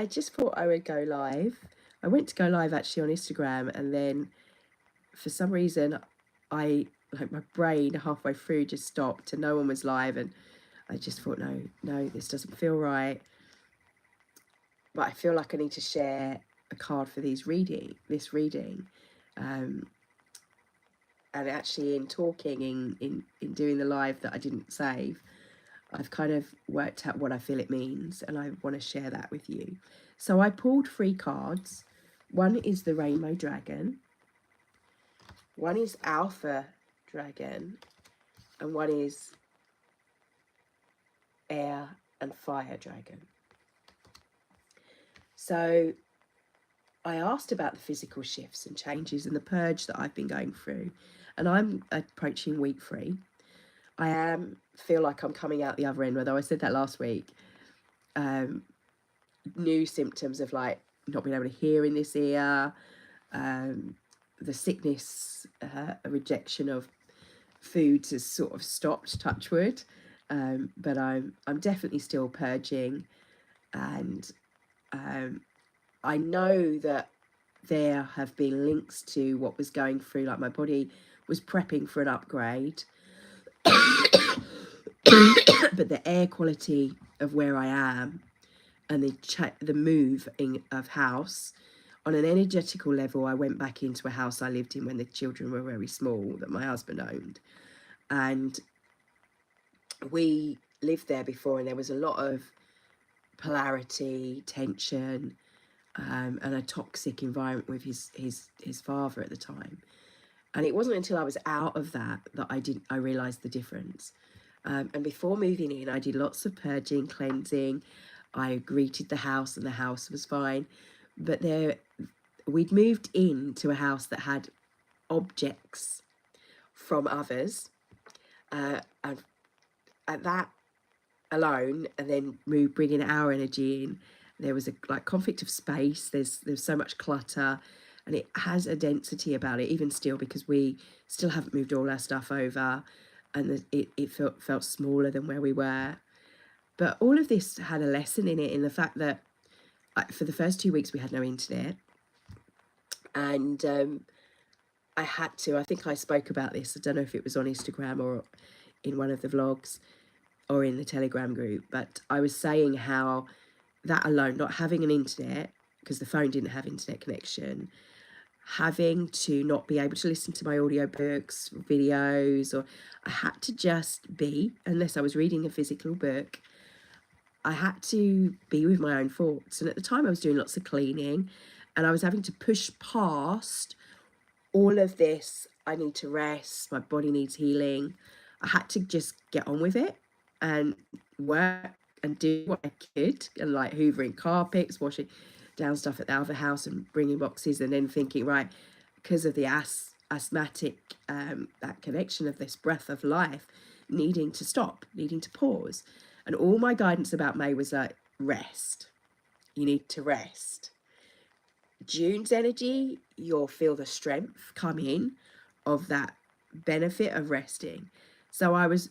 I just thought I would go live. I went to go live actually on Instagram, and then for some reason, my brain halfway through just stopped and no one was live, and I just thought, no, this doesn't feel right. But I feel like I need to share a card for this reading. And actually, in talking, in doing the live that I didn't save, I've kind of worked out what I feel it means, and I want to share that with you. So I pulled 3 cards. One is the Rainbow Dragon, one is Alpha Dragon, and one is Air and Fire Dragon. So I asked about the physical shifts and changes and the purge that I've been going through, and I'm approaching week 3. I feel like I'm coming out the other end, although I said that last week. New symptoms of like not being able to hear in this ear, the sickness, a rejection of foods has sort of stopped, touch wood, but I'm definitely still purging, and I know that there have been links to what was going through, like my body was prepping for an upgrade, but the air quality of where I am and the moving of house, on an energetical level, I went back into a house I lived in when the children were very small that my husband owned, and we lived there before, and there was a lot of polarity, tension, and a toxic environment with his father at the time. And it wasn't until I was out of that I realised the difference. And before moving in, I did lots of purging, cleansing. I greeted the house, and the house was fine. But we'd moved into a house that had objects from others, and at that alone, and then bringing our energy in, there was a conflict of space. There's so much clutter, and it has a density about it, even still, because we still haven't moved all our stuff over, and it felt smaller than where we were. But all of this had a lesson in it, in the fact that for the first 2 weeks we had no internet, and I think I spoke about this, I don't know if it was on Instagram or in one of the vlogs or in the Telegram group, but I was saying how that alone, not having an internet, because the phone didn't have internet connection, having to not be able to listen to my audiobooks, videos, or I had to just be, unless I was reading a physical book, I had to be with my own thoughts. And at the time I was doing lots of cleaning, and I was having to push past all of this. I need to rest, my body needs healing. I had to just get on with it and work and do what I could, and like hoovering carpets, washing down stuff at the other house and bringing boxes, and then thinking, right, because of the asthmatic, that connection of this breath of life, needing to stop, needing to pause. And all my guidance about May was like, rest. You need to rest. June's energy, you'll feel the strength come in of that benefit of resting. So I was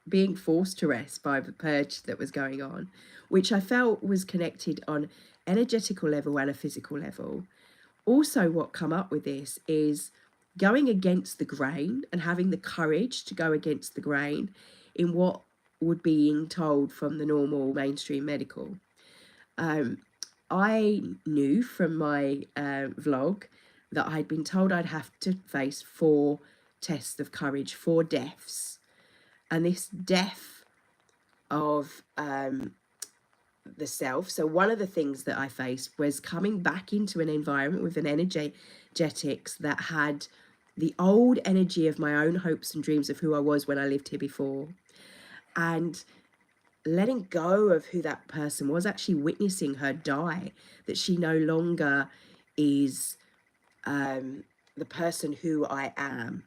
being forced to rest by the purge that was going on, which I felt was connected on energetical level and a physical level. Also, what come up with this is going against the grain and having the courage to go against the grain in what would be being told from the normal mainstream medical. I knew from my vlog that I'd been told I'd have to face 4 tests of courage, 4 deaths. And this death of the self. So one of the things that I faced was coming back into an environment with an energetics that had the old energy of my own hopes and dreams of who I was when I lived here before. And letting go of who that person was, actually witnessing her die, that she no longer is the person who I am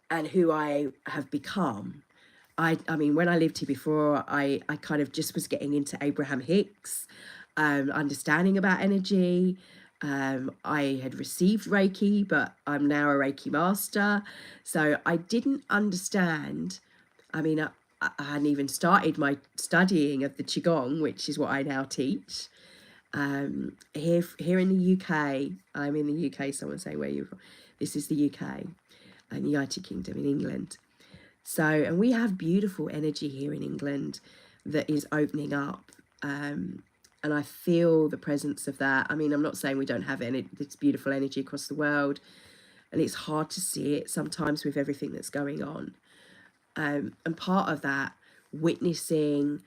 and who I have become. I mean, when I lived here before, I kind of just was getting into Abraham Hicks, understanding about energy. I had received Reiki, but I'm now a Reiki master. So I didn't understand. I mean, I hadn't even started my studying of the Qigong, which is what I now teach. Here in the UK, I'm in the UK, someone say where you're from. This is the UK, and United Kingdom in England. So, and we have beautiful energy here in England that is opening up. And I feel the presence of that. I mean, I'm not saying we don't have this beautiful energy across the world, and it's hard to see it sometimes with everything that's going on. And part of that, witnessing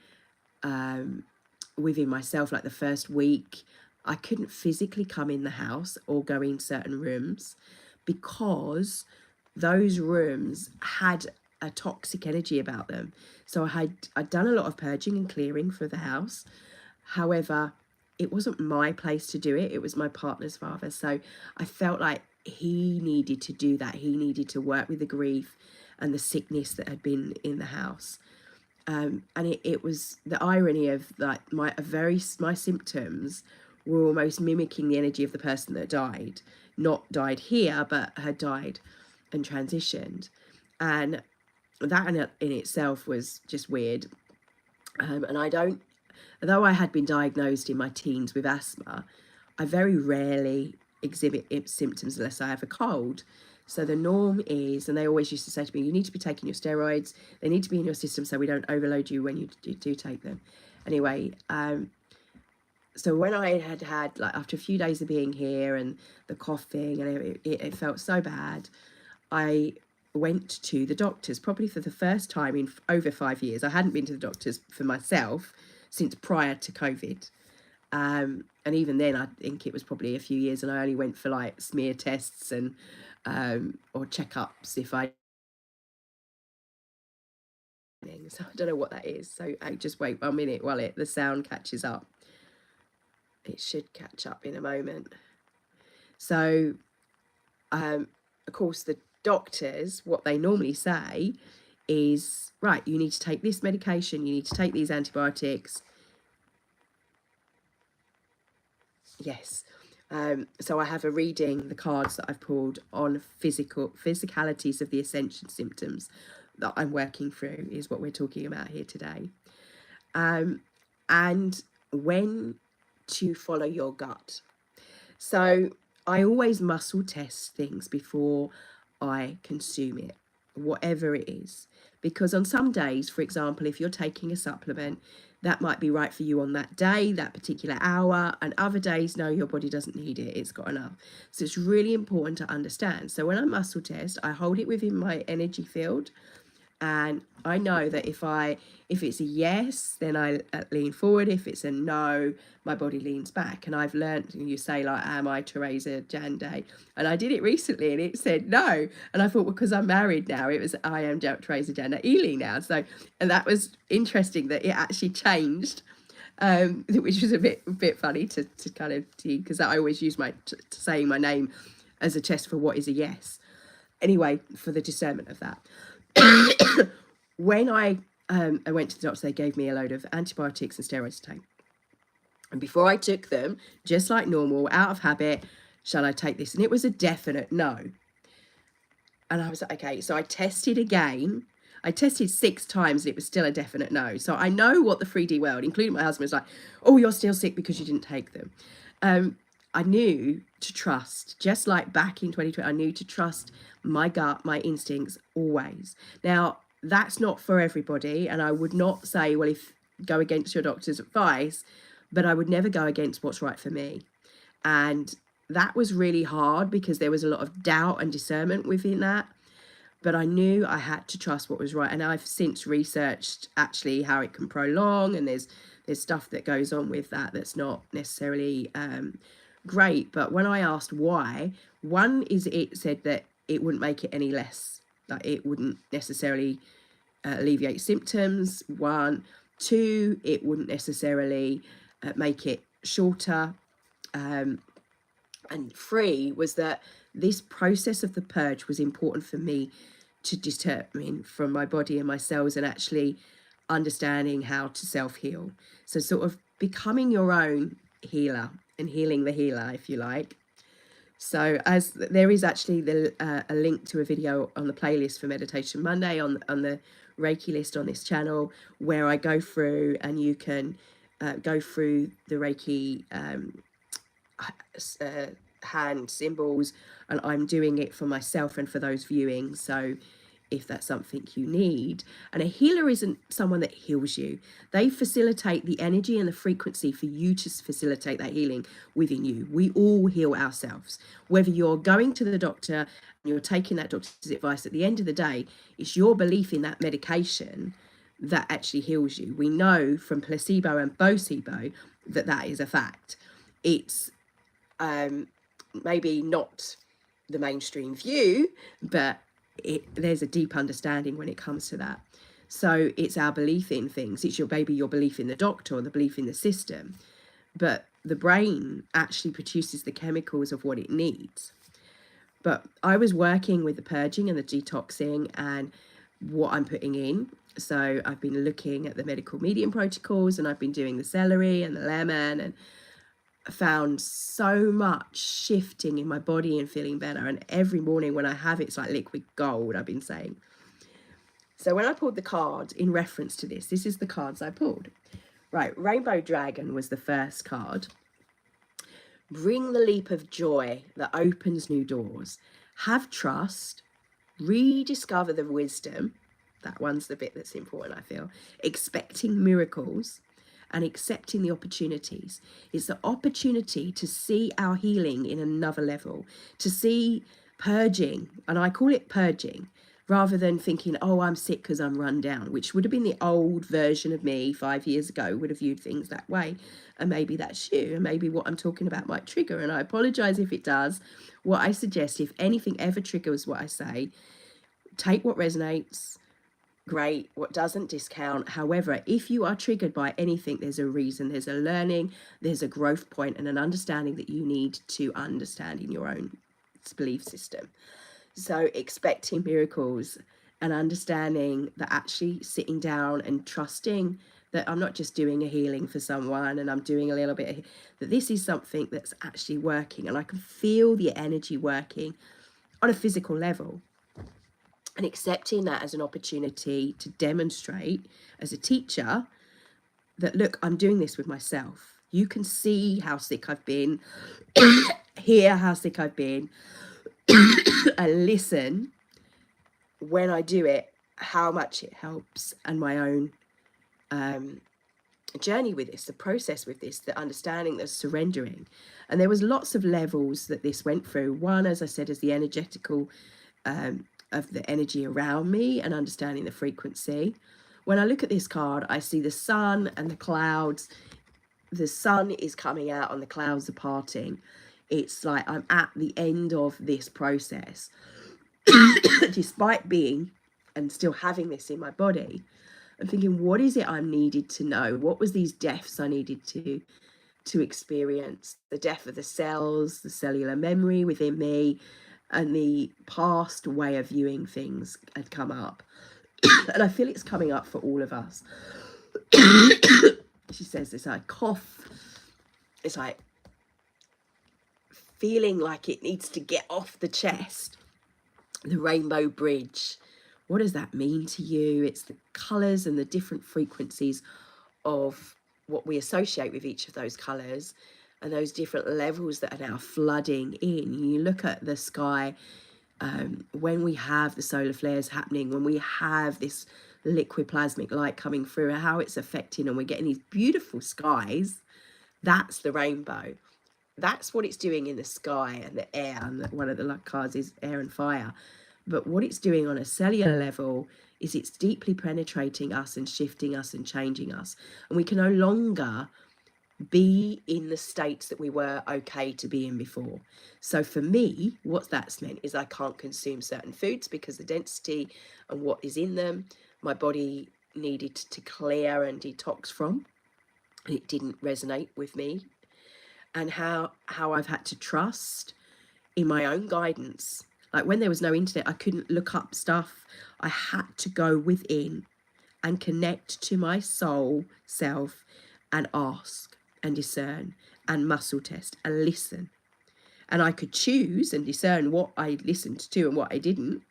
within myself, like the first week, I couldn't physically come in the house or go in certain rooms because those rooms had a toxic energy about them. So I'd done a lot of purging and clearing for the house. However, it wasn't my place to do it. It was my partner's father. So I felt like he needed to do that. He needed to work with the grief and the sickness that had been in the house. And it was the irony of like my symptoms were almost mimicking the energy of the person that died, not died here, but had died and transitioned. And that in itself was just weird. And although I had been diagnosed in my teens with asthma, I very rarely exhibit symptoms unless I have a cold. So the norm is, and they always used to say to me, you need to be taking your steroids. They need to be in your system so we don't overload you when you do take them. Anyway, so when I had like after a few days of being here and the coughing and it felt so bad, I went to the doctors probably for the first time in over 5 years. I hadn't been to the doctors for myself since prior to COVID. And even then, I think it was probably a few years, and I only went for like smear tests and or checkups if I. So I don't know what that is. So I just wait 1 minute while the sound catches up. It should catch up in a moment. So, of course, the doctors, what they normally say is, right, you need to take this medication, you need to take these antibiotics. Yes. So I have a reading, the cards that I've pulled on physicalities of the ascension symptoms that I'm working through is what we're talking about here today. And when to follow your gut. So I always muscle test things before I consume it, whatever it is. Because on some days, for example, if you're taking a supplement, that might be right for you on that day, that particular hour, and other days, no, your body doesn't need it, it's got enough. So it's really important to understand. So when I muscle test, I hold it within my energy field, and I know that if it's a yes, then I lean forward. If it's a no, my body leans back. And I've learned, you say like, am I Teresa Jande? And I did it recently and it said no. And I thought, well, because I'm married now, it was, I am Teresa Jande Ely now. So, and that was interesting that it actually changed, which was a bit funny to kind of see, because I always use saying my name as a test for what is a yes. Anyway, for the discernment of that. When I went to the doctor, they gave me a load of antibiotics and steroids to take. And before I took them, just like normal, out of habit, shall I take this? And it was a definite no. And I was like, okay, so I tested again. I tested 6 times and it was still a definite no. So I know what the 3D world, including my husband, was like, oh, you're still sick because you didn't take them. I knew to trust, just like back in 2020, I knew to trust my gut, my instincts always. Now, that's not for everybody. And I would not say, well, go against your doctor's advice, but I would never go against what's right for me. And that was really hard because there was a lot of doubt and discernment within that. But I knew I had to trust what was right. And I've since researched actually how it can prolong. And there's stuff that goes on with that that's not necessarily great. But when I asked why, one is it said that it wouldn't make it any less, like it wouldn't necessarily alleviate symptoms. 1, 2, it wouldn't necessarily make it shorter. And 3 was that this process of the purge was important for me to determine from my body and my cells, and actually understanding how to self-heal. So sort of becoming your own healer and healing the healer, if you like. So as there is actually a link to a video on the playlist for Meditation Monday on the Reiki list on this channel where I go through, and you can go through the Reiki hand symbols, and I'm doing it for myself and for those viewing. So if that's something you need. And a healer isn't someone that heals you. They facilitate the energy and the frequency for you to facilitate that healing within you. We all heal ourselves. Whether you're going to the doctor and you're taking that doctor's advice, at the end of the day, it's your belief in that medication that actually heals you. We know from placebo and nocebo that that is a fact. It's maybe not the mainstream view, but there's a deep understanding when it comes to that. So it's our belief in things. It's your belief in the doctor or the belief in the system. But the brain actually produces the chemicals of what it needs. But I was working with the purging and the detoxing and what I'm putting in. So I've been looking at the medical medium protocols, and I've been doing the celery and the lemon, and found so much shifting in my body and feeling better. And every morning when I have it, it's like liquid gold, I've been saying. So when I pulled the card in reference to this is the cards I pulled. Right, Rainbow Dragon was the first card. Bring the leap of joy that opens new doors. Have trust. Rediscover the wisdom. That one's the bit that's important, I feel. Expecting miracles. And accepting the opportunities. It's the opportunity to see our healing in another level, to see purging, and I call it purging, rather than thinking, oh, I'm sick because I'm run down, which would have been the old version of me 5 years ago, would have viewed things that way. And maybe that's you, and maybe what I'm talking about might trigger, and I apologize if it does. What I suggest, if anything ever triggers what I say, take what resonates, great, what doesn't, discount. However, if you are triggered by anything, there's a reason, there's a learning, there's a growth point and an understanding that you need to understand in your own belief system. So expecting miracles and understanding that, actually sitting down and trusting that I'm not just doing a healing for someone and I'm doing a little bit that this is something that's actually working, and I can feel the energy working on a physical level. And accepting that as an opportunity to demonstrate as a teacher that, look, I'm doing this with myself. You can see how sick I've been, hear how sick I've been, and listen when I do it, how much it helps, and my own journey with this, the process with this, the understanding, the surrendering. And there was lots of levels that this went through. One, as I said, is the energetical of the energy around me and understanding the frequency. When I look at this card, I see the sun and the clouds. The sun is coming out and the clouds are parting. It's like I'm at the end of this process. Despite being and still having this in my body, I'm thinking, what is it I'm needed to know? What was these deaths I needed to experience? The death of the cells, the cellular memory within me, and the past way of viewing things had come up. And I feel it's coming up for all of us. She says this, I cough. It's like feeling like it needs to get off the chest. The rainbow bridge. What does that mean to you? It's the colours and the different frequencies of what we associate with each of those colours, and those different levels that are now flooding in. You look at the sky, when we have the solar flares happening, when we have this liquid plasmic light coming through, how it's affecting, and we're getting these beautiful skies. That's the rainbow. That's what it's doing in the sky and the air. And one of the cards is air and fire. But what it's doing on a cellular level is it's deeply penetrating us and shifting us and changing us. And we can no longer be in the states that we were okay to be in before. So for me, what that's meant is I can't consume certain foods because the density and what is in them, my body needed to clear and detox from. And it didn't resonate with me. And how I've had to trust in my own guidance. Like when there was no internet, I couldn't look up stuff. I had to go within and connect to my soul self and ask and discern and muscle test and listen. And I could choose and discern what I listened to and what I didn't,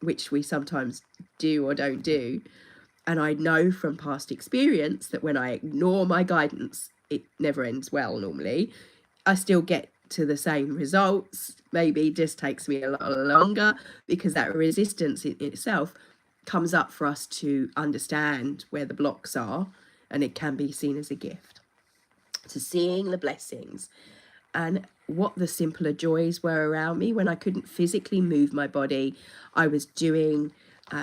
which we sometimes do or don't do. And I know from past experience that when I ignore my guidance, it never ends well normally. I still get to the same results, maybe just takes me a lot longer, because that resistance in itself comes up for us to understand where the blocks are, and it can be seen as a gift. To seeing the blessings and what the simpler joys were around me when I couldn't physically move my body. I was doing,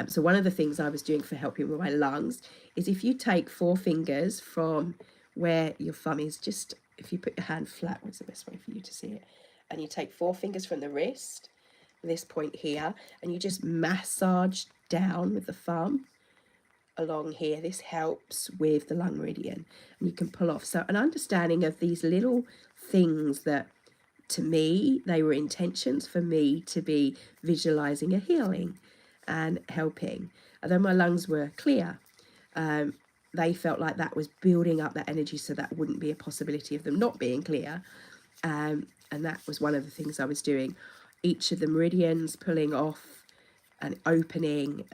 so one of the things I was doing for helping with my lungs is, if you take 4 fingers from where your thumb is, just if you put your hand flat, what's the best way for you to see it? And you take 4 fingers from the wrist, this point here, and you just massage down with the thumb along here. This helps with the lung meridian, and you can pull off. So an understanding of these little things that, to me, they were intentions for me to be visualizing a healing and helping. Although my lungs were clear, they felt like that was building up that energy, so that wouldn't be a possibility of them not being clear. And that was one of the things I was doing. Each of the meridians, pulling off and opening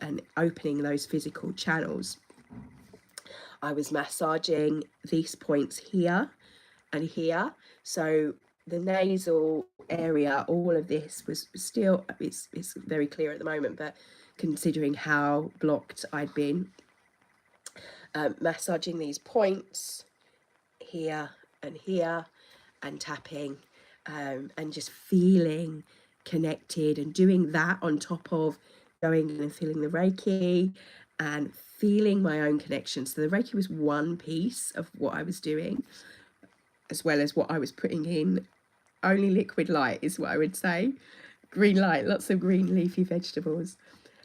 those physical channels. I was massaging these points here and here. So the nasal area, all of this was still, it's very clear at the moment, but considering how blocked I'd been, massaging these points here and tapping, and just feeling connected, and doing that on top of going and feeling the Reiki and feeling my own connection. So the Reiki was one piece of what I was doing, as well as what I was putting in. Only liquid light is what I would say. Green light, lots of green leafy vegetables.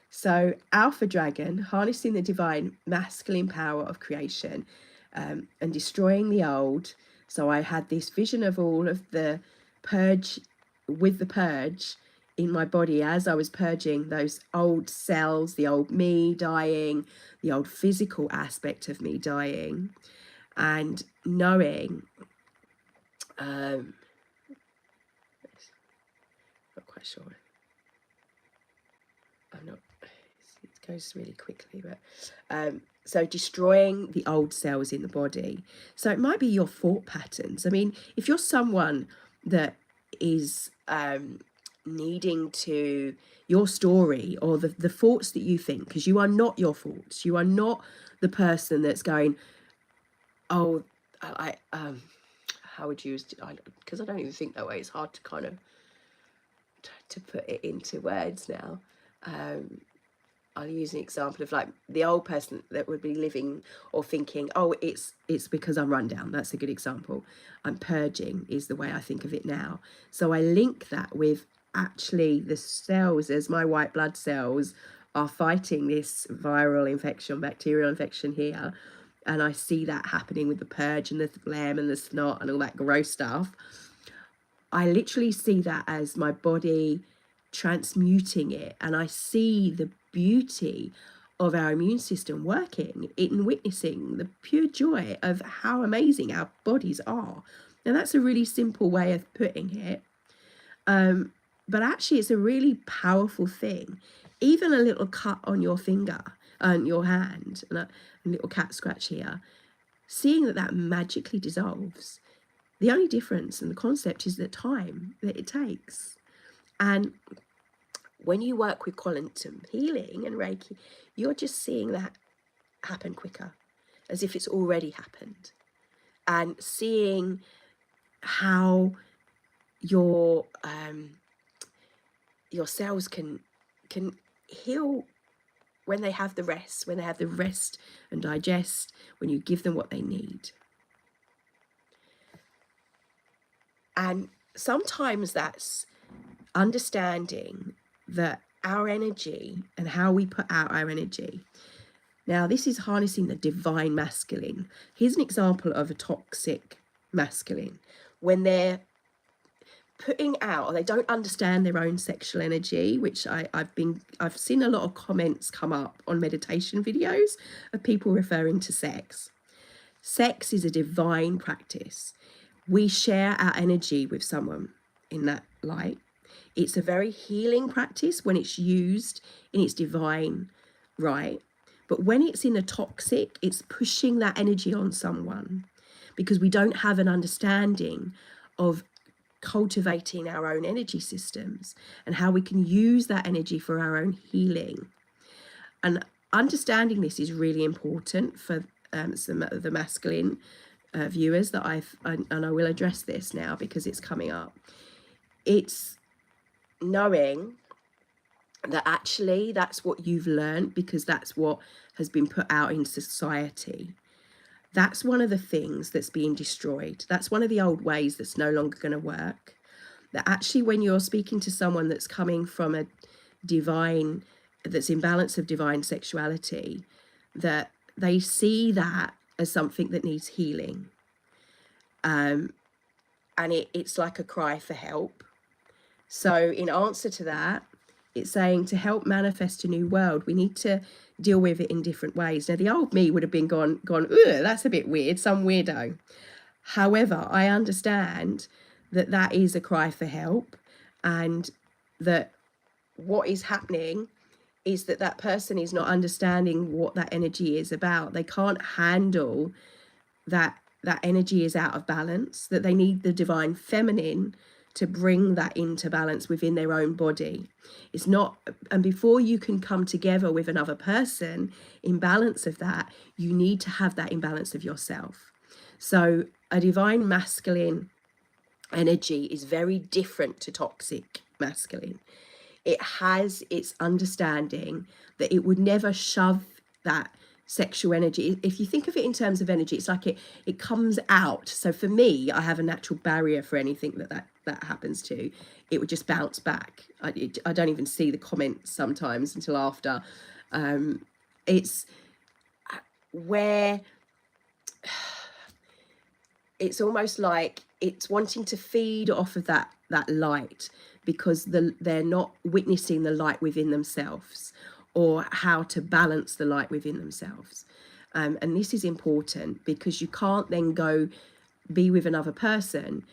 So Alpha Dragon, harnessing the divine masculine power of creation, and destroying the old. So I had this vision of all of the purge, with the purge in my body, as I was purging those old cells, the old me dying, the old physical aspect of me dying, and knowing, not quite sure, I'm not, it goes really quickly, but so destroying the old cells in the body. So it might be your thought patterns. I mean, if you're someone that is needing to, your story, or the thoughts that you think, because you are not your thoughts, you are not the person that's going, oh, I how would you use, because I don't even think that way, it's hard to kind of to put it into words now. I'll use an example of like the old person that would be living or thinking, oh, it's because I'm run down. That's a good example. I'm purging is the way I think of it now. So I link that with actually the cells, as my white blood cells are fighting this viral infection, bacterial infection here. And I see that happening with the purge and the phlegm and the snot and all that gross stuff. I literally see that as my body transmuting it, and I see the beauty of our immune system working in witnessing the pure joy of how amazing our bodies are. Now that's a really simple way of putting it, but actually it's a really powerful thing. Even a little cut on your finger and your hand, and a little cat scratch here, seeing that magically dissolves. The only difference in the concept is the time that it takes. And when you work with quantum healing and Reiki, you're just seeing that happen quicker, as if it's already happened. And seeing how your cells can heal when they have the rest, and digest, when you give them what they need. And sometimes that's understanding that our energy and how we put out our energy. Now, this is harnessing the divine masculine. Here's an example of a toxic masculine. When they're putting out, or they don't understand their own sexual energy, which I've seen a lot of comments come up on meditation videos of people referring to sex. Sex is a divine practice. We share our energy with someone in that light. It's a very healing practice when it's used in its divine right. But when it's in a toxic, it's pushing that energy on someone because we don't have an understanding of cultivating our own energy systems and how we can use that energy for our own healing. And understanding this is really important for some of the masculine viewers that and I will address this now because it's coming up. It's knowing that actually that's what you've learned because that's what has been put out in society. That's one of the things that's being destroyed. That's one of the old ways that's no longer going to work. That actually when you're speaking to someone that's coming from a divine, that's in balance of divine sexuality, that they see that as something that needs healing. And it's like a cry for help. So in answer to that, it's saying to help manifest a new world, we need to deal with it in different ways. Now, the old me would have been gone, ugh, that's a bit weird, some weirdo. However, I understand that that is a cry for help, and that what is happening is that that person is not understanding what that energy is about. They can't handle that energy is out of balance, that they need the divine feminine to bring that into balance within their own body. It's not, and before you can come together with another person in balance of that, you need to have that imbalance of yourself. So a divine masculine energy is very different to toxic masculine. It has its understanding that it would never shove that sexual energy. If you think of it in terms of energy, it's like it comes out. So for me, I have a natural barrier for anything that happens to. It would just bounce back. I don't even see the comments sometimes until after. It's where it's almost like it's wanting to feed off of that light because they're not witnessing the light within themselves, or how to balance the light within themselves. And this is important because you can't then go be with another person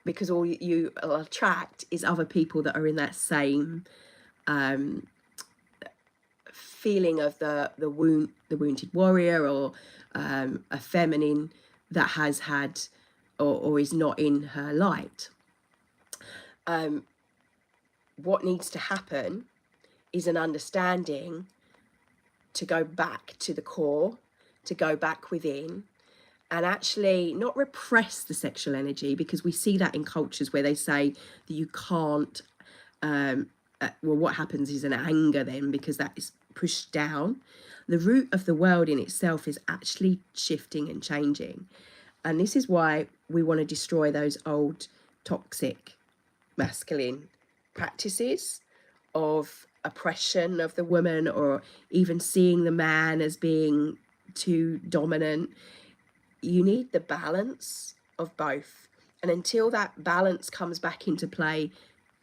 because all you attract is other people that are in that same feeling of the wounded warrior, or a feminine that has had or is not in her light. What needs to happen is an understanding to go back to the core, to go back within, and actually not repress the sexual energy, because we see that in cultures where they say that you can't, well, what happens is an anger then, because that is pushed down. The root of the world in itself is actually shifting and changing. And this is why we want to destroy those old toxic masculine practices of oppression of the woman, or even seeing the man as being too dominant. You need the balance of both. And until that balance comes back into play,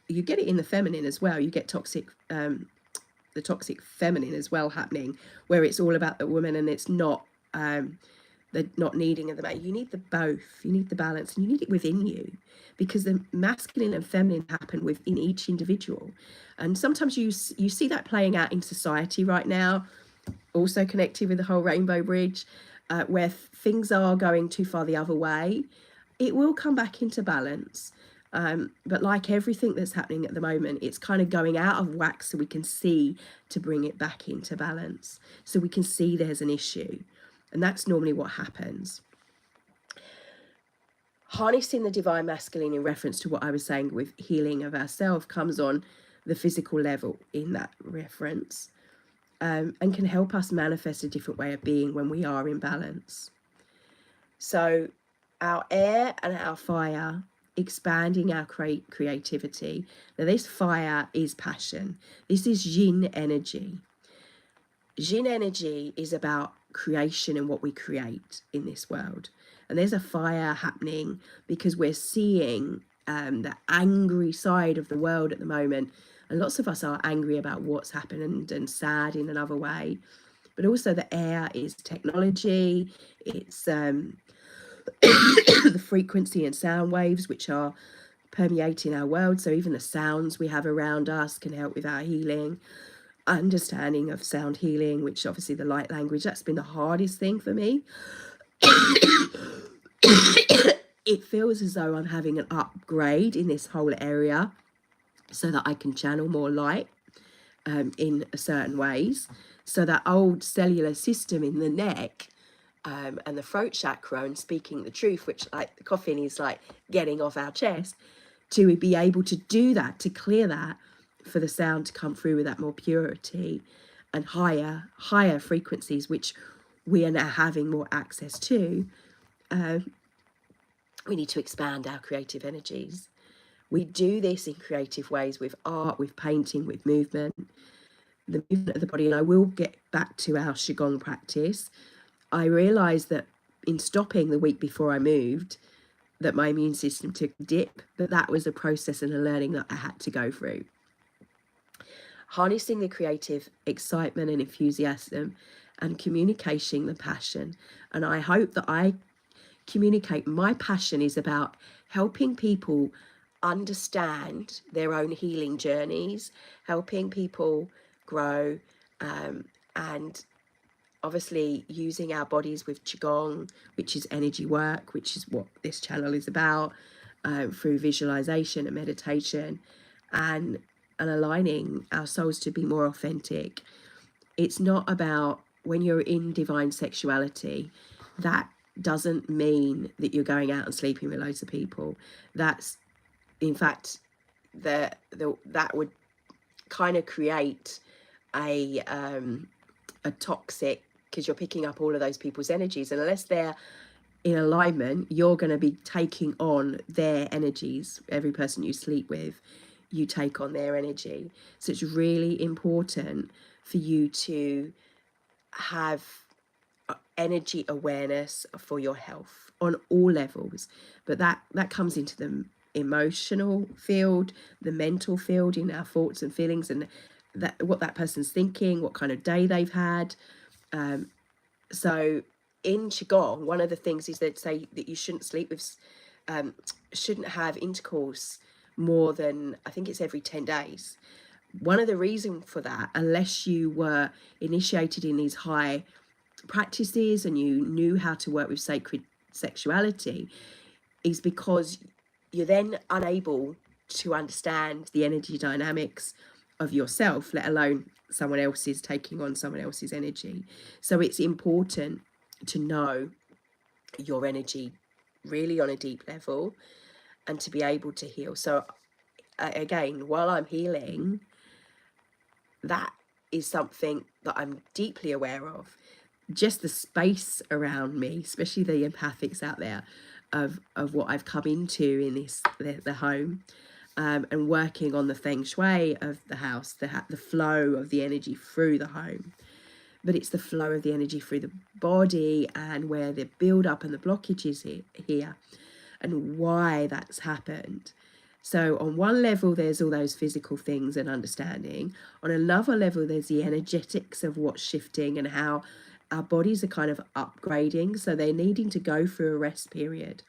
you get it in the feminine as well. You get toxic, the toxic feminine as well happening, where it's all about the woman and it's not the not needing of the man. You need the both. You need the balance, and you need it within you, because the masculine and feminine happen within each individual. And sometimes you see that playing out in society right now, also connected with the whole Rainbow Bridge, where things are going too far the other way. It will come back into balance. But like everything that's happening at the moment, it's kind of going out of whack, so we can see to bring it back into balance, so we can see there's an issue. And that's normally what happens. Harnessing the divine masculine, in reference to what I was saying with healing of ourselves, comes on the physical level in that reference, and can help us manifest a different way of being when we are in balance. So our air and our fire, expanding our creativity. Now this fire is passion. This is yin energy. Yin energy is about creation and what we create in this world. And there's a fire happening because we're seeing the angry side of the world at the moment. And lots of us are angry about what's happened and sad in another way. But also the air is technology. It's the frequency and sound waves which are permeating our world. So even the sounds we have around us can help with our healing. understanding of sound healing, which obviously the light language, that's been the hardest thing for me. It feels as though I'm having an upgrade in this whole area so that I can channel more light in certain ways. So that old cellular system in the neck and the throat chakra and speaking the truth, which like the coffin is like getting off our chest, to be able to do that, to clear that, for the sound to come through with that more purity and higher frequencies, which we are now having more access to. We need to expand our creative energies. We do this in creative ways with art, with painting, with movement, the movement of the body. And I will get back to our Qigong practice. I realised that in stopping the week before I moved, that my immune system took a dip, but that was a process and a learning that I had to go through. Harnessing the creative excitement and enthusiasm and communicating the passion. And I hope that I communicate my passion is about helping people understand their own healing journeys, helping people grow, and obviously using our bodies with Qigong, which is energy work, which is what this channel is about, through visualization and meditation, and aligning our souls to be more authentic. It's not about, when you're in divine sexuality, that doesn't mean that you're going out and sleeping with loads of people. That's, in fact, that would kind of create a toxic, because you're picking up all of those people's energies, and unless they're in alignment, you're going to be taking on their energies. Every person you sleep with, you take on their energy. So it's really important for you to have energy awareness for your health on all levels, but that comes into the emotional field, the mental field, in our thoughts and feelings, and that what that person's thinking, what kind of day they've had. So in Qigong, one of the things is that say that you shouldn't sleep with, shouldn't have intercourse more than, I think it's every 10 days. One of the reasons for that, unless you were initiated in these high practices and you knew how to work with sacred sexuality, is because you're then unable to understand the energy dynamics of yourself, let alone someone else's, taking on someone else's energy. So it's important to know your energy really on a deep level and to be able to heal. So again, while I'm healing, that is something that I'm deeply aware of. Just the space around me, especially the empathics out there, of what I've come into in this the home, and working on the feng shui of the house, the flow of the energy through the home. But it's the flow of the energy through the body and where the build up and the blockages here and why that's happened. So on one level, there's all those physical things and understanding. On another level, there's the energetics of what's shifting and how our bodies are kind of upgrading. So they're needing to go through a rest period.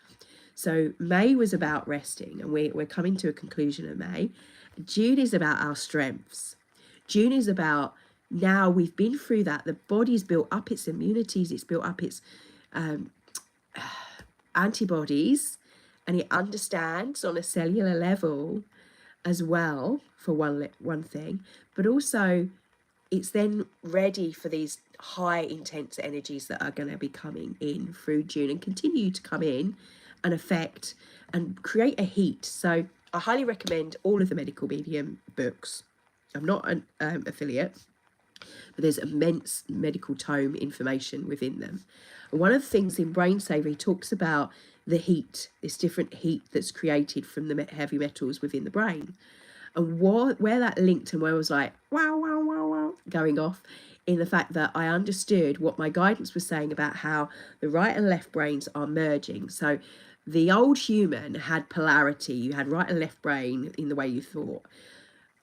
So May was about resting, and we're coming to a conclusion of May. June is about our strengths. June is about, now we've been through that. The body's built up its immunities, it's built up its antibodies, and it understands on a cellular level as well, for one thing, but also it's then ready for these high intense energies that are going to be coming in through June and continue to come in and affect and create a heat. So I highly recommend all of the Medical Medium books. I'm not an affiliate, but there's immense medical tome information within them. And one of the things in Brain Saver, he talks about the heat, this different heat that's created from the heavy metals within the brain. And where that linked and where I was like, wow, wow, wow, wow, going off, in the fact that I understood what my guidance was saying about how the right and left brains are merging. So the old human had polarity. You had right and left brain in the way you thought.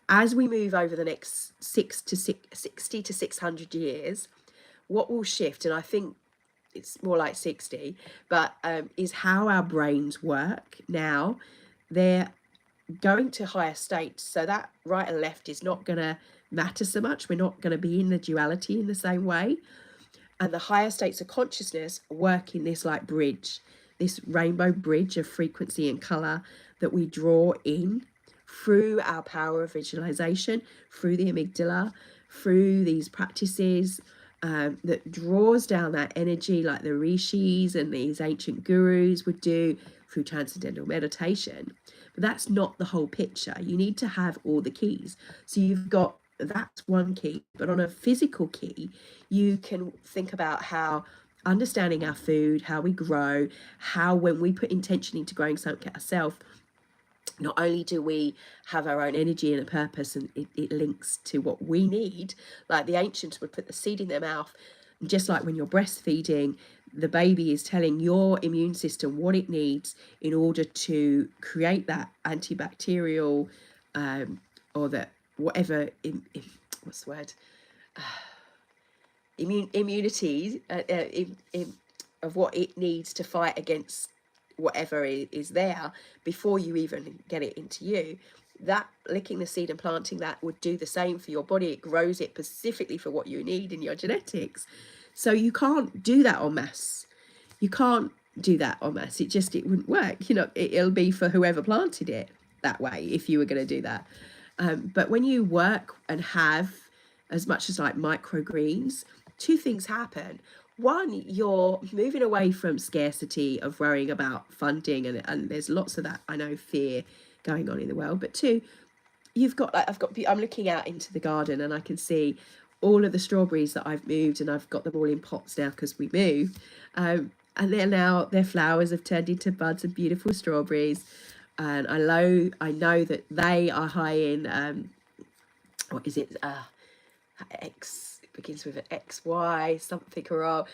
As we move over the next 60 to 600 years, what will shift, and I think it's more like 60, but is how our brains work now. They're going to higher states, so that right and left is not going to matter so much. We're not going to be in the duality in the same way. And the higher states of consciousness work in this like bridge, this rainbow bridge of frequency and color that we draw in through our power of visualization, through the amygdala, through these practices that draws down that energy like the rishis and these ancient gurus would do through transcendental meditation. But that's not the whole picture. You need to have all the keys. So you've got, that's one key, but on a physical key, you can think about how understanding our food, how we grow, how when we put intention into growing something ourselves, not only do we have our own energy and a purpose, and it links to what we need, like the ancients would put the seed in their mouth, just like when you're breastfeeding, the baby is telling your immune system what it needs in order to create that antibacterial or that whatever, what's the word, immunity of what it needs to fight against whatever is there before you even get it into you. That licking the seed and planting that would do the same for your body. It grows it specifically for what you need in your genetics. So you can't do that en masse. You can't do that en masse. It wouldn't work. You know, it'll be for whoever planted it that way if you were going to do that. But when you work and have as much as like microgreens, two things happen. One, you're moving away from scarcity of worrying about funding, and there's lots of that, I know, fear going on in the world. But two, you've got, like, I'm looking out into the garden and I can see all of the strawberries that I've moved, and I've got them all in pots now because we moved. And their flowers have turned into buds of beautiful strawberries. And I know that they are high in, what is it? X, it begins with an XY, something, or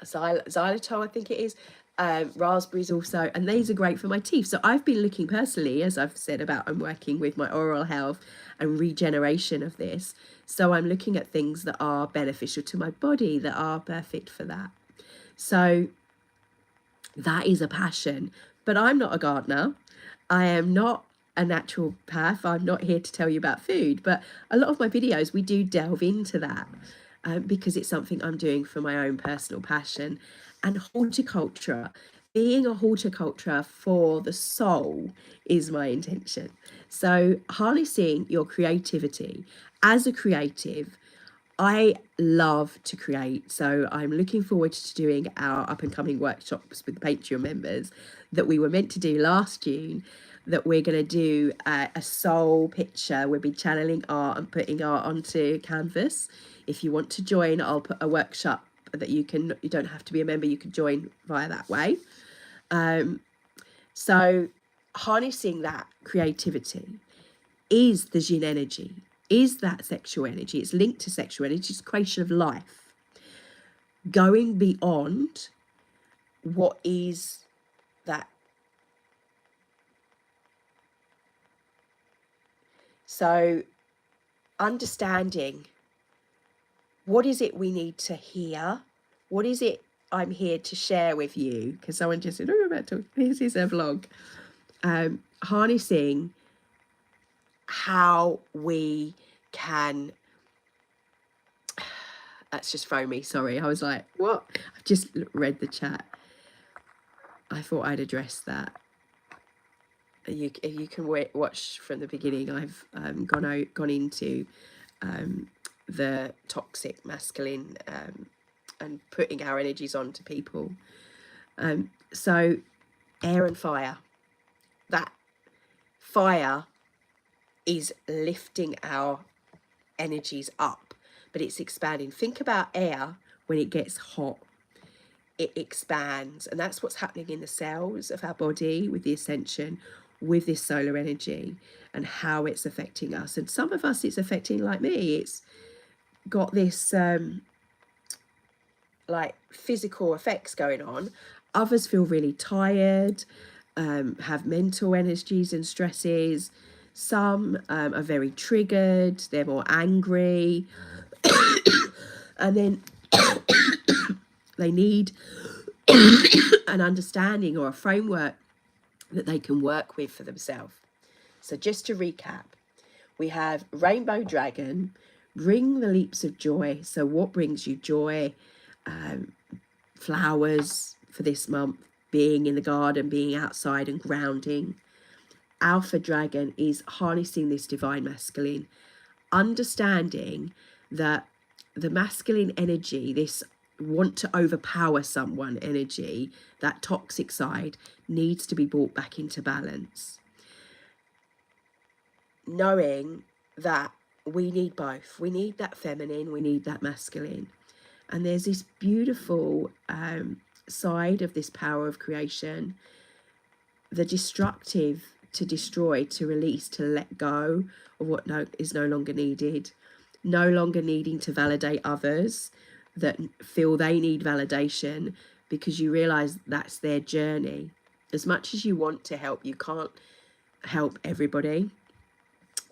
xylitol, I think it is. Raspberries also, and these are great for my teeth. So I've been looking personally, as I've said about, I'm working with my oral health and regeneration of this. So I'm looking at things that are beneficial to my body, that are perfect for that. So that is a passion. But I'm not a gardener. I am not a naturopath. I'm not here to tell you about food, but a lot of my videos, we do delve into that because it's something I'm doing for my own personal passion. And horticulture, being a horticulture for the soul is my intention. So harnessing your creativity. As a creative, I love to create. So I'm looking forward to doing our up and coming workshops with the Patreon members that we were meant to do last June, that we're going to do a soul picture. We'll be channeling art and putting art onto canvas. If you want to join, I'll put a workshop that you don't have to be a member, you can join via that way. So harnessing that creativity is the yin energy, is that sexual energy. It's linked to sexual energy, it's creation of life. Going beyond what is that. So understanding, what is it we need to hear? What is it I'm here to share with you? Because someone just said, oh, this is a vlog. Harnessing how we can, that's just thrown me, sorry. I was like, what? I've just read the chat. I thought I'd address that. You can watch from the beginning. I've gone into the toxic masculine and putting our energies on to people. So air and fire. That fire is lifting our energies up, but it's expanding. Think about air when it gets hot. It expands, and that's what's happening in the cells of our body with the ascension, with this solar energy, and how it's affecting us. And some of us, it's affecting, like me, it's got this like physical effects going on. Others feel really tired, have mental energies and stresses. Some are very triggered, they're more angry, and then they need an understanding or a framework that they can work with for themselves. So just to recap, We have Rainbow Dragon, bring the leaps of joy. So what brings you joy? Flowers for this month, being in the garden, being outside and grounding. Alpha Dragon is harnessing this divine masculine, understanding that the masculine energy, this want to overpower someone energy, that toxic side, needs to be brought back into balance. Knowing that we need both. We need that feminine, we need that masculine. And there's this beautiful side of this power of creation, the destructive, to destroy, to release, to let go of what is no longer needed, no longer needing to validate others that feel they need validation, because you realize that's their journey. As much as you want to help, you can't help everybody.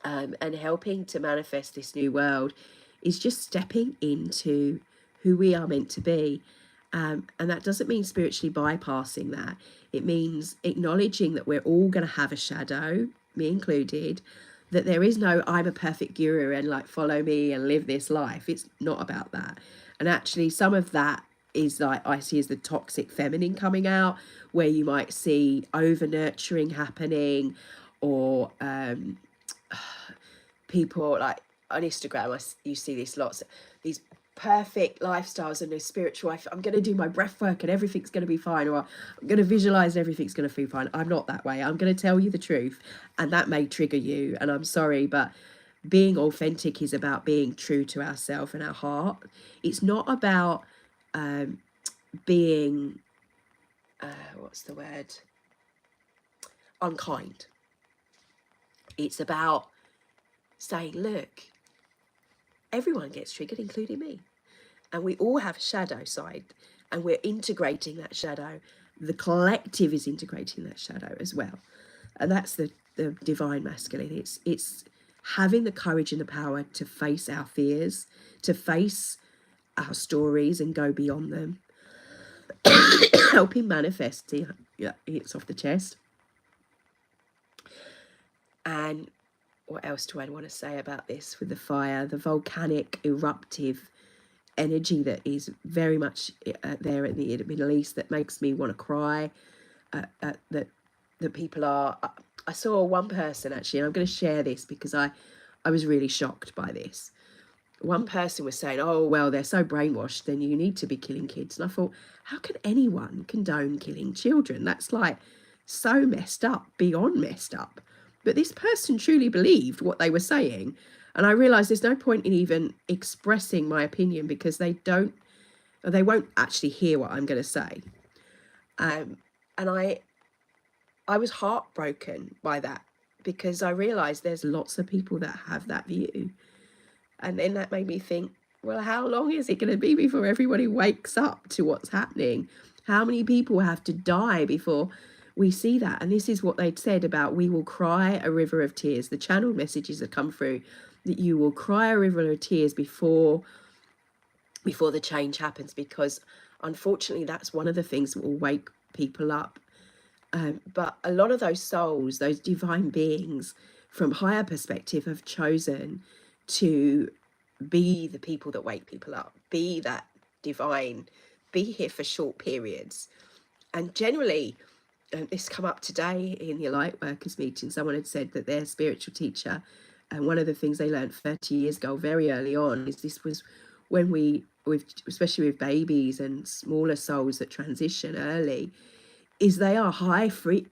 And helping to manifest this new world is just stepping into who we are meant to be. And that doesn't mean spiritually bypassing that. It means acknowledging that we're all going to have a shadow, me included, that there is no I'm a perfect guru and like follow me and live this life. It's not about that. And actually some of that is like I see as the toxic feminine coming out, where you might see over nurturing happening, or people like on Instagram, you see this lots, these perfect lifestyles and a spiritual life. I'm going to do my breath work and everything's going to be fine, or I'm going to visualize and everything's going to be fine. I'm not that way. I'm going to tell you the truth, and that may trigger you, and I'm sorry, but being authentic is about being true to ourselves and our heart. It's not about being what's the word, unkind. It's about saying, look, everyone gets triggered, including me. And we all have a shadow side, and we're integrating that shadow. The collective is integrating that shadow as well. And that's the divine masculine. It's having the courage and the power to face our fears, to face our stories and go beyond them. Helping manifest, yeah, it's off the chest. And what else do I want to say about this with the fire? The volcanic, eruptive energy that is very much there in the Middle East, that makes me want to cry. That people are... I saw one person, actually, and I'm going to share this because I was really shocked by this. One person was saying, oh, well, they're so brainwashed, then you need to be killing kids. And I thought, how can anyone condone killing children? That's like so messed up, beyond messed up. But this person truly believed what they were saying. And I realised there's no point in even expressing my opinion, because they won't actually hear what I'm going to say. And I was heartbroken by that, because I realised there's lots of people that have that view. And then that made me think, well, how long is it going to be before everybody wakes up to what's happening? How many people have to die before we see that? And this is what they'd said about, we will cry a river of tears. The channeled messages that come through, that you will cry a river of tears before the change happens, because unfortunately that's one of the things that will wake people up. But a lot of those souls, those divine beings from higher perspective, have chosen to be the people that wake people up, be that divine, be here for short periods. And generally, this come up today in the light workers meeting, someone had said that their spiritual teacher, and one of the things they learned 30 years ago very early on, is this was when especially with babies and smaller souls that transition early, is they are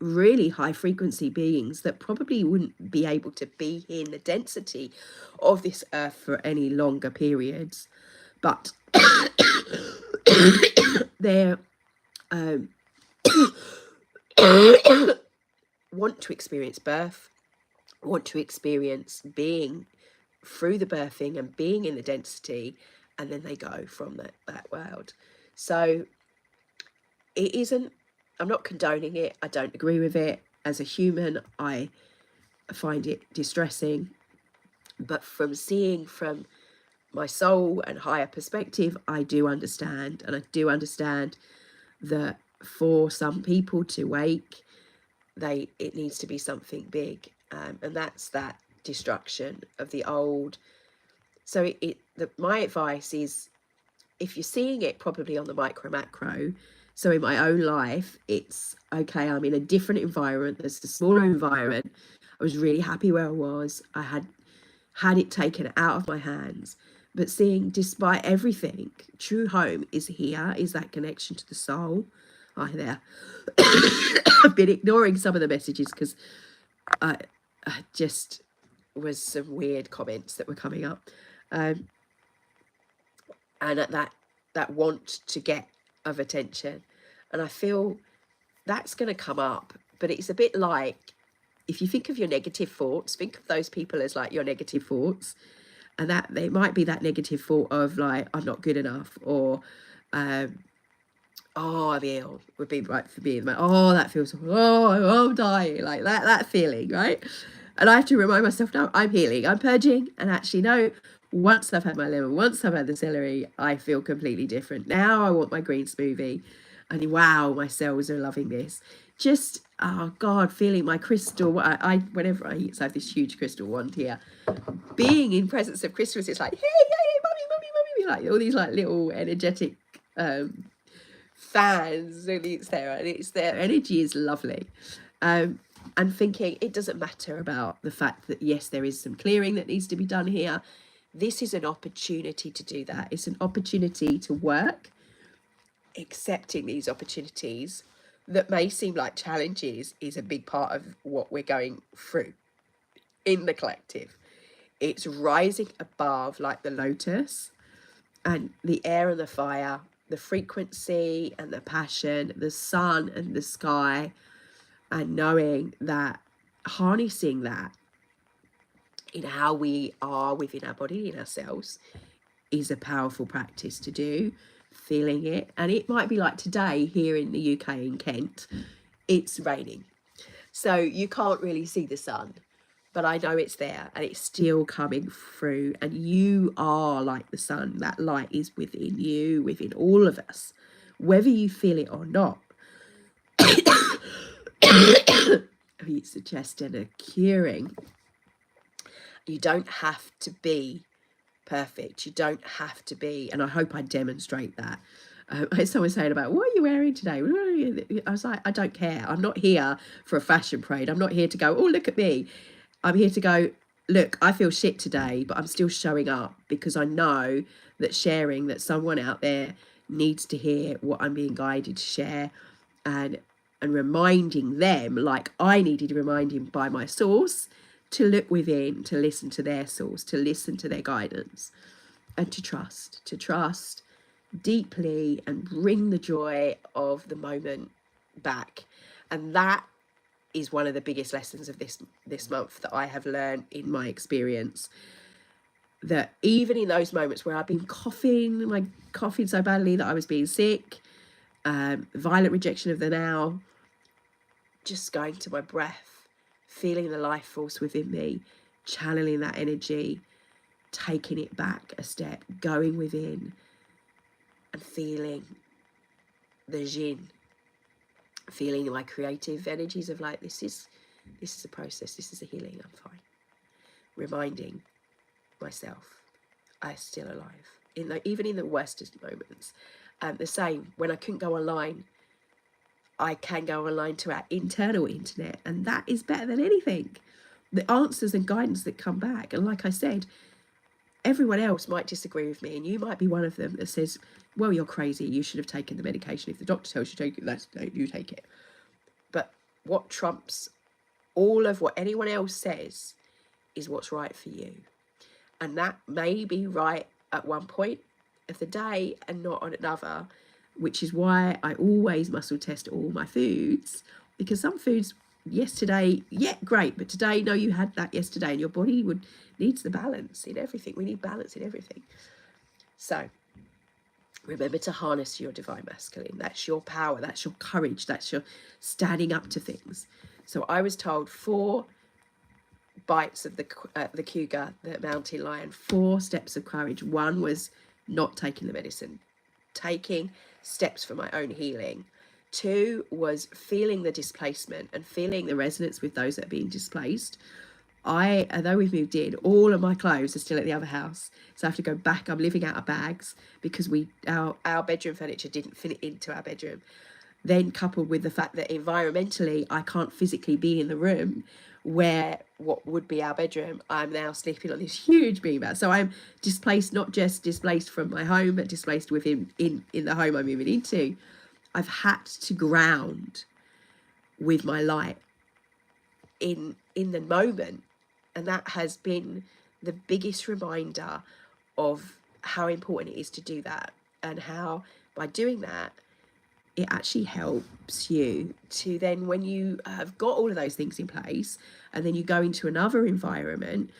really high frequency beings that probably wouldn't be able to be in the density of this earth for any longer periods, but they're want to experience birth, want to experience being through the birthing and being in the density, and then they go from that world. So it isn't, I'm not condoning it. I don't agree with it. As a human, I find it distressing. But from seeing from my soul and higher perspective, I do understand. And I do understand that for some people to wake, it needs to be something big. And that's that destruction of the old. So my advice is, if you're seeing it probably on the micro macro, so in my own life, it's okay, I'm in a different environment, there's a smaller environment. I was really happy where I was. I had it taken out of my hands. But seeing, despite everything, true home is here, is that connection to the soul. Hi there. I've been ignoring some of the messages because I just was some weird comments that were coming up. And that want to get of attention. And I feel that's going to come up. But it's a bit like, if you think of your negative thoughts, think of those people as like your negative thoughts. And that they might be that negative thought of like, I'm not good enough, or oh, I'm ill would be right for me. Oh, that feels, oh, I'm dying, like that feeling, right? And I have to remind myself, no, I'm healing, I'm purging. And actually, no, once I've had my lemon, once I've had the celery, I feel completely different. Now I want my green smoothie. And wow, my cells are loving this. Just, oh God, feeling my crystal. I whenever I eat, so I have this huge crystal wand here. Being in presence of crystals, it's like, hey, mummy, like all these like little energetic fans, and it's there, and it's their energy is lovely. And thinking it doesn't matter about the fact that yes, there is some clearing that needs to be done here. This is an opportunity to do that. It's an opportunity to work, accepting these opportunities that may seem like challenges is a big part of what we're going through in the collective. It's rising above like the lotus, and the air and the fire, the frequency and the passion, the sun and the sky, and knowing that, harnessing that in how we are within our body, in ourselves, is a powerful practice to do. Feeling it. And it might be like today here in the UK, in Kent, it's raining, so you can't really see the sun, but I know it's there and it's still coming through. And you are like the sun. That light is within you, within all of us, whether you feel it or not. It's the chest and a curing. You don't have to be perfect. You don't have to be, and I hope I demonstrate that. Someone saying about, what are you wearing today? I was like, I don't care. I'm not here for a fashion parade. I'm not here to go, oh, look at me. I'm here to go, look, I feel shit today, but I'm still showing up because I know that sharing, that someone out there needs to hear what I'm being guided to share, and reminding them, like I needed reminding by my source, to look within, to listen to their source, to listen to their guidance, and to trust deeply and bring the joy of the moment back. And that is one of the biggest lessons of this month that I have learned in my experience, that even in those moments where I've been coughing so badly that I was being sick, violent rejection of the now, just going to my breath, feeling the life force within me, channeling that energy, taking it back a step, going within and feeling the Jinn, feeling my creative energies of like, this is a process, this is a healing, I'm fine. Reminding myself I'm still alive, even in the worstest moments. The same, when I couldn't go online, I can go online to our internal internet, and that is better than anything. The answers and guidance that come back. And like I said, everyone else might disagree with me, and you might be one of them that says, well, you're crazy, you should have taken the medication. If the doctor tells you to take it, you take it. But what trumps all of what anyone else says is what's right for you. And that may be right at one point of the day and not on another, which is why I always muscle test all my foods, because some foods yesterday, yeah, great, but today, no, you had that yesterday, and your body needs the balance in everything. We need balance in everything. So remember to harness your divine masculine. That's your power, that's your courage, that's your standing up to things. So I was told 4 bites of the cougar, the mountain lion, 4 steps of courage. 1 was not taking the medicine, taking steps for my own healing. 2 was feeling the displacement and feeling the resonance with those that are being displaced. although we've moved in, all of my clothes are still at the other house. So I have to go back. I'm living out of bags because our bedroom furniture didn't fit into our bedroom. Then coupled with the fact that environmentally, I can't physically be in the room where what would be our bedroom. I'm now sleeping on this huge beanbag. So I'm displaced, not just displaced from my home, but displaced within in the home I'm moving into. I've had to ground with my light in the moment, and that has been the biggest reminder of how important it is to do that, and how by doing that it actually helps you to then, when you have got all of those things in place, and then you go into another environment,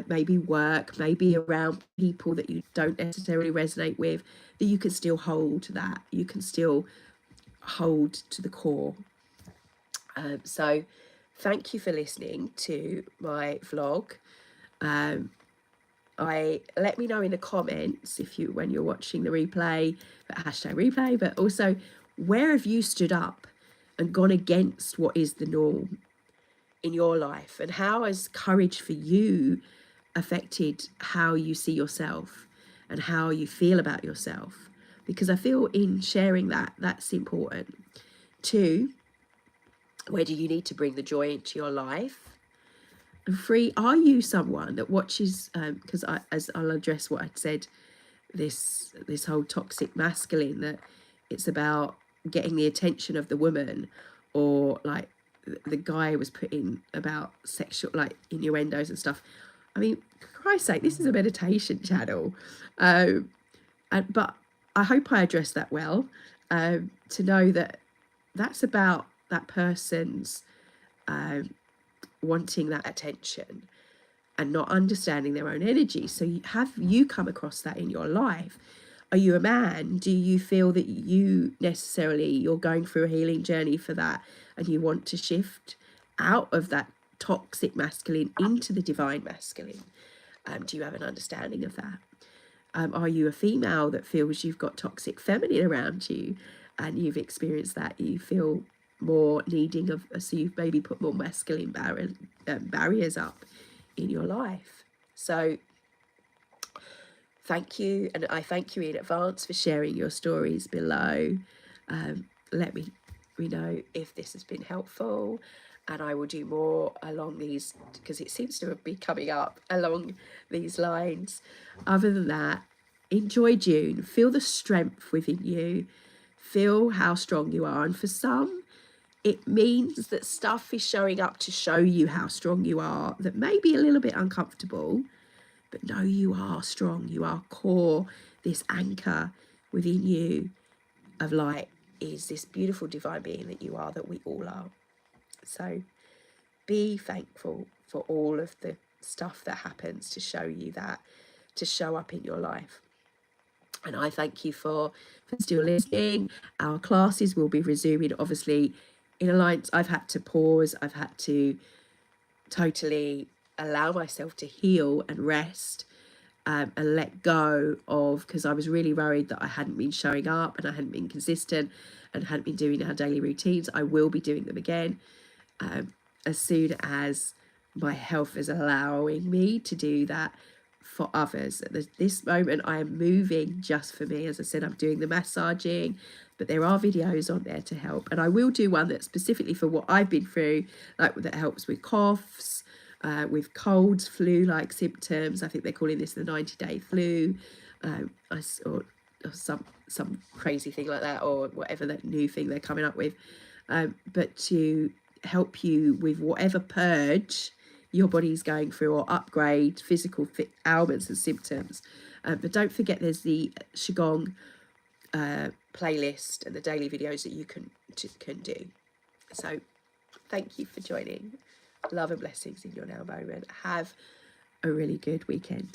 maybe work, maybe around people that you don't necessarily resonate with, that you can still hold that, you can still hold to the core. So thank you for listening to my vlog. Let me know in the comments if you, when you're watching the replay, hashtag replay, but also where have you stood up and gone against what is the norm in your life, and how has courage for you affected how you see yourself and how you feel about yourself? Because I feel in sharing that, that's important. 2, where do you need to bring the joy into your life? And 3, are you someone that watches, because as I'll address what I'd said, this whole toxic masculine, that it's about getting the attention of the woman, or like the guy was putting about sexual, like innuendos and stuff. I mean, for Christ's sake, this is a meditation channel. But I hope I addressed that well, to know that that's about that person's wanting that attention and not understanding their own energy. So have you come across that in your life? Are you a man? Do you feel that you're going through a healing journey for that, and you want to shift out of that toxic masculine into the divine masculine? Do you have an understanding of that? Are you a female that feels you've got toxic feminine around you, and you've experienced that? You feel more needing of, so you've maybe put more masculine barriers up in your life. So thank you, and I thank you in advance for sharing your stories below. Let me know if this has been helpful, and I will do more along these, because it seems to be coming up along these lines. Other than that, enjoy June. Feel the strength within you. Feel how strong you are. And for some, it means that stuff is showing up to show you how strong you are, that may be a little bit uncomfortable, but know you are strong. You are core. This anchor within you of light is this beautiful divine being that you are, that we all are. So be thankful for all of the stuff that happens to show you that, to show up in your life. And I thank you for still listening. Our classes will be resuming, obviously, in Alliance. I've had to pause. I've had to totally allow myself to heal and rest, and let go of, because I was really worried that I hadn't been showing up and I hadn't been consistent and hadn't been doing our daily routines. I will be doing them again as soon as my health is allowing me to do that for others. At this moment, I am moving just for me. As I said, I'm doing the massaging, but there are videos on there to help. And I will do one that's specifically for what I've been through, like that helps with coughs, with colds, flu-like symptoms. I think they're calling this the 90-day flu, or some crazy thing like that, or whatever that new thing they're coming up with. But to help you with whatever purge your body's going through, or upgrade physical ailments and symptoms. But don't forget, there's the Qigong playlist and the daily videos that you can do. So thank you for joining. Love and blessings in your now moment. Have a really good weekend.